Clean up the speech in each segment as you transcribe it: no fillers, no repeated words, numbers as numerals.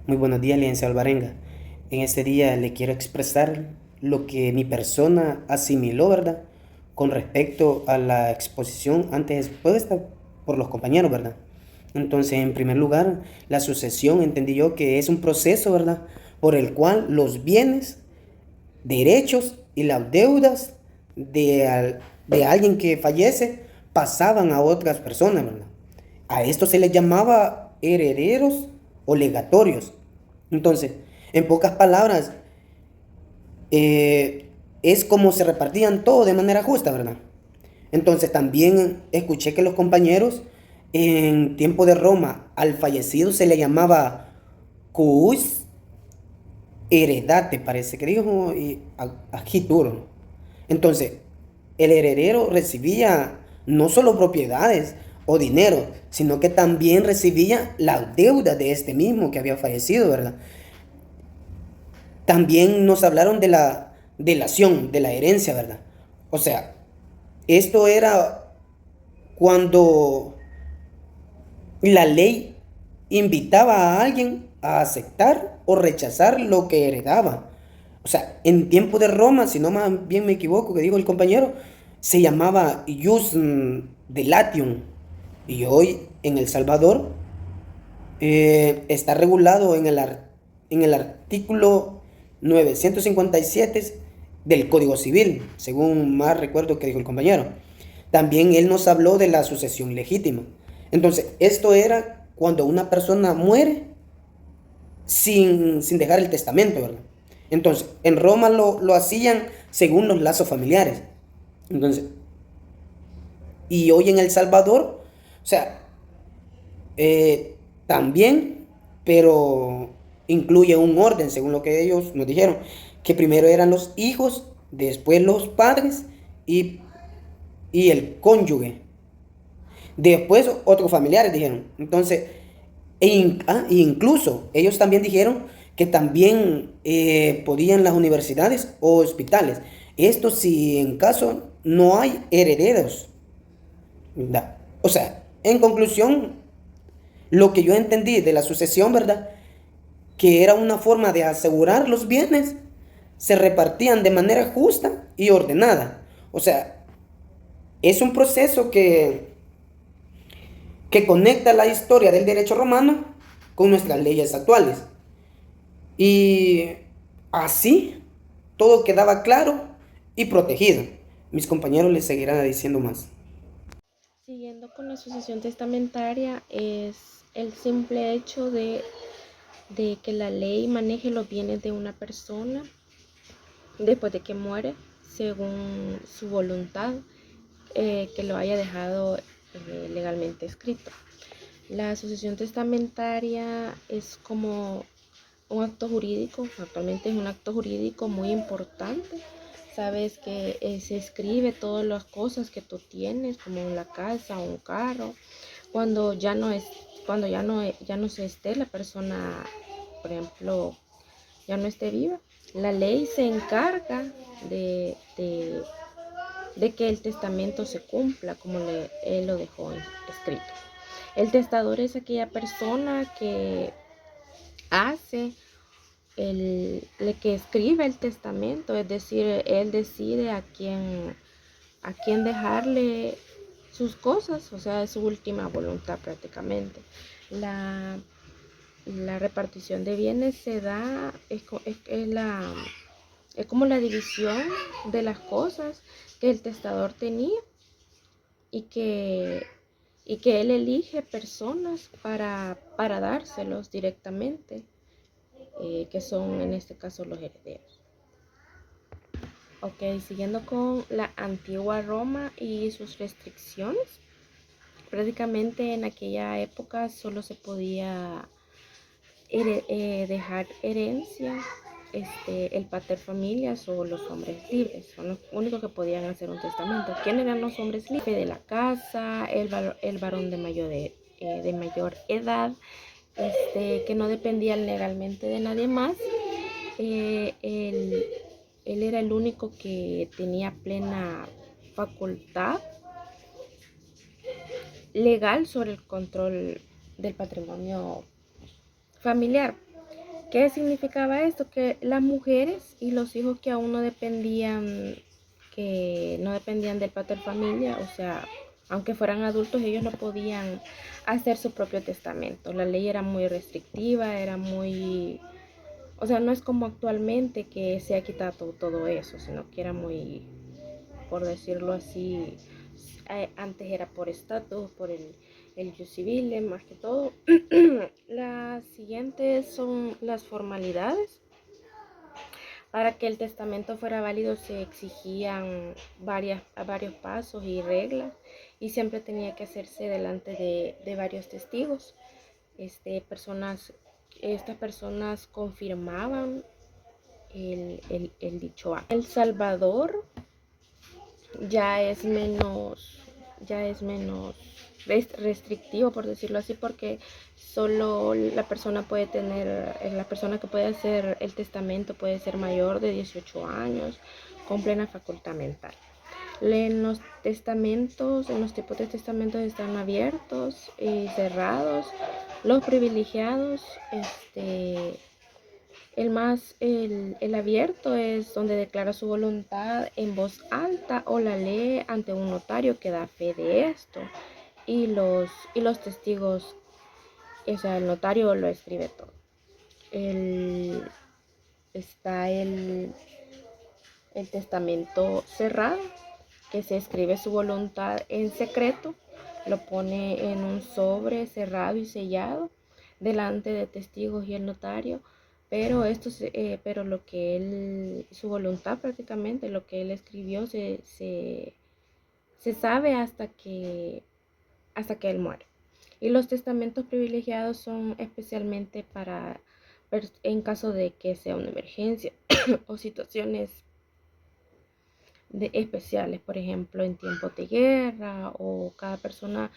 Muy buenos días, licenciado Alvarenga. En este día le quiero expresar lo que mi persona asimiló, ¿verdad? Con respecto a la exposición antes expuesta por los compañeros, ¿verdad? Entonces, en primer lugar, la sucesión entendí yo que es un proceso, ¿verdad? Por el cual los bienes, derechos y las deudas de alguien que fallece pasaban a otras personas, ¿verdad? A esto se les llamaba herederos o legatorios. Entonces, en pocas palabras, es como se repartían todo de manera justa, ¿verdad? Entonces también escuché que los compañeros en tiempo de Roma al fallecido se le llamaba cuus heredate, parece que dijo, y agitur. Entonces, el heredero recibía no solo propiedades o dinero, sino que también recibía la deuda de este mismo que había fallecido, ¿verdad? También nos hablaron de la delación, de la herencia, ¿verdad? O sea, esto era cuando la ley invitaba a alguien a aceptar o rechazar lo que heredaba. O sea, en tiempo de Roma, si no más bien me equivoco, que dijo el compañero, se llamaba ius delation. Y hoy en El Salvador está regulado en el artículo 957 del Código Civil, según más recuerdo que dijo el compañero. También él nos habló de la sucesión legítima. Entonces, esto era cuando una persona muere sin dejar el testamento, ¿verdad? Entonces, en Roma lo hacían según los lazos familiares. Entonces, y hoy en El Salvador, o sea, también, pero incluye un orden, según lo que ellos nos dijeron, que primero eran los hijos, después los padres y, y el cónyuge. Después otros familiares dijeron. Entonces, incluso ellos también dijeron que también podían las universidades o hospitales. Esto si en caso no hay herederos. ¿Verdad? O sea, en conclusión, lo que yo entendí de la sucesión, ¿verdad? Que era una forma de asegurar los bienes, se repartían de manera justa y ordenada. O sea, es un proceso que conecta la historia del derecho romano con nuestras leyes actuales. Y así todo quedaba claro y protegido. Mis compañeros les seguirán diciendo más. Siguiendo con la sucesión testamentaria, es el simple hecho de que la ley maneje los bienes de una persona después de que muere, según su voluntad, que lo haya dejado legalmente escrito. La sucesión testamentaria es como un acto jurídico, actualmente es un acto jurídico muy importante. Sabes que se escribe todas las cosas que tú tienes, como la casa o un carro, cuando ya no es, cuando ya no se esté la persona, por ejemplo, ya no esté viva. La ley se encarga de que el testamento se cumpla como él lo dejó escrito. El testador es aquella persona que hace el que escribe el testamento, es decir, él decide a quién dejarle sus cosas, o sea, es su última voluntad prácticamente. La, la repartición de bienes se da, es como la división de las cosas que el testador tenía y y que él elige personas para dárselos directamente, que son en este caso los herederos. Ok, siguiendo con la antigua Roma y sus restricciones. Prácticamente en aquella época solo se podía dejar herencia el pater familias o los hombres libres. Son los únicos que podían hacer un testamento. ¿Quiénes eran los hombres libres? De la casa, el varón de mayor edad, que no dependía legalmente de nadie más. Eh, él, él era el único que tenía plena facultad legal sobre el control del patrimonio familiar. ¿Qué significaba esto? Que las mujeres y los hijos que aún que no dependían del paterfamilia, o sea, aunque fueran adultos, ellos no podían hacer su propio testamento. La ley era muy restrictiva, era muy... O sea, no es como actualmente que se ha quitado todo eso, sino que era muy, por decirlo así, antes era por estatus, por el jus civile, más que todo. Las siguientes son las formalidades. Para que el testamento fuera válido se exigían varios pasos y reglas y siempre tenía que hacerse delante de varios testigos. Estas personas confirmaban el dicho acto. El Salvador ya es menos restrictivo, por decirlo así, porque solo la persona que puede hacer el testamento puede ser mayor de 18 años con plena facultad mental. En los tipos de testamentos están abiertos y cerrados. Los privilegiados, el abierto es donde declara su voluntad en voz alta o la lee ante un notario que da fe de esto. Y los testigos, o sea, el notario lo escribe todo. Está el testamento cerrado, que se escribe su voluntad en secreto, lo pone en un sobre cerrado y sellado delante de testigos y el notario. Pero su voluntad prácticamente, lo que él escribió, se sabe hasta que él muere. Y los testamentos privilegiados son especialmente en caso de que sea una emergencia o situaciones especiales, por ejemplo, en tiempos de guerra, o cada persona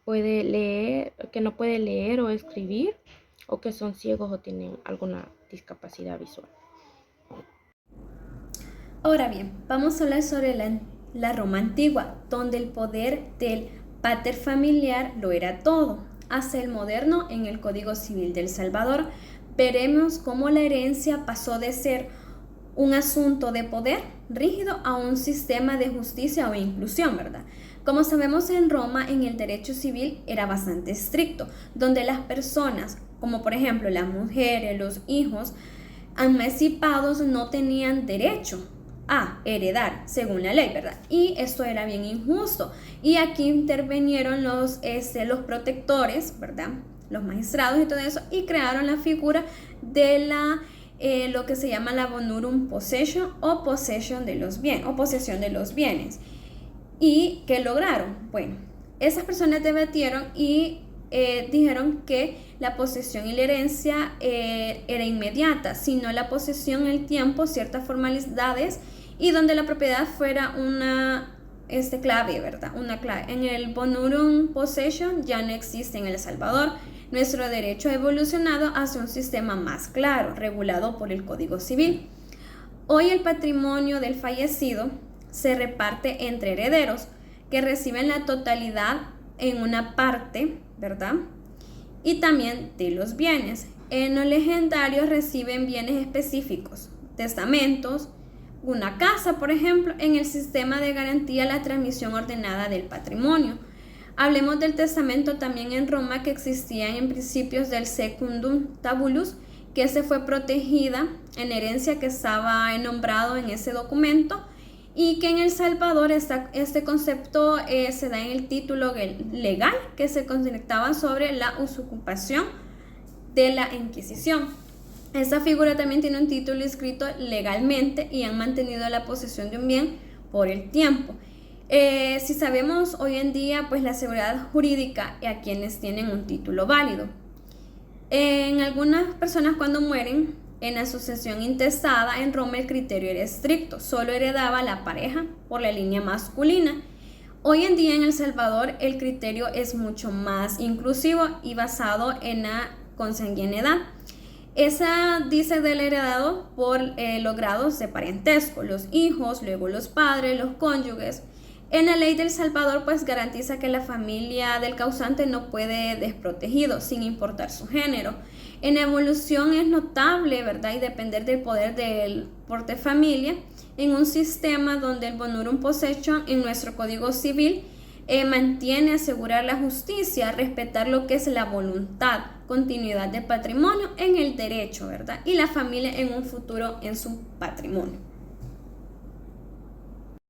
puede leer, que no puede leer o escribir, o que son ciegos o tienen alguna discapacidad visual. Ahora bien, vamos a hablar sobre la Roma antigua, donde el poder del paterfamiliar lo era todo. Hasta el moderno, en el Código Civil del Salvador, veremos cómo la herencia pasó de ser un asunto de poder rígido a un sistema de justicia o inclusión, ¿verdad? Como sabemos, en Roma, en el derecho civil era bastante estricto, donde las personas, como por ejemplo las mujeres, los hijos emancipados, no tenían derecho a heredar según la ley, ¿verdad? Y esto era bien injusto. Y aquí intervinieron los protectores, ¿verdad? Los magistrados y todo eso, y crearon la figura de lo que se llama la bonurum possession, o posesión de los bienes, o posesión de los bienes. ¿Y qué lograron? Bueno, esas personas debatieron y dijeron que la posesión y la herencia era inmediata, sino la posesión, el tiempo, ciertas formalidades, y donde la propiedad fuera una clave, ¿verdad? Una clave. En el bonurum possession ya no existe en El Salvador. Nuestro derecho ha evolucionado hacia un sistema más claro, regulado por el Código Civil. Hoy el patrimonio del fallecido se reparte entre herederos, que reciben la totalidad en una parte, ¿verdad? Y también de los bienes. En los legendarios reciben bienes específicos, testamentos, una casa, por ejemplo, en el sistema de garantía la transmisión ordenada del patrimonio. Hablemos del testamento también en Roma, que existía en principios del Secundum Tabulus, que se fue protegida en herencia, que estaba nombrado en ese documento, y que en El Salvador este concepto se da en el título legal que se conectaba sobre la usurpación de la Inquisición. Esta figura también tiene un título escrito legalmente y han mantenido la posesión de un bien por el tiempo. Si sabemos hoy en día, pues la seguridad jurídica a quienes tienen un título válido. En algunas personas, cuando mueren en asociación intestada, en Roma el criterio era estricto, solo heredaba la pareja por la línea masculina. Hoy en día en El Salvador el criterio es mucho más inclusivo y basado en la consanguinidad. Esa dice del heredado por los grados de parentesco, los hijos, luego los padres, los cónyuges, En la ley del Salvador, pues garantiza que la familia del causante no puede desprotegido, sin importar su género. En evolución es notable, ¿verdad? Y depender del poder del porte familia en un sistema donde el bonorum possession en nuestro Código Civil mantiene asegurar la justicia, respetar lo que es la voluntad, continuidad de patrimonio en el derecho, ¿verdad? Y la familia en un futuro en su patrimonio.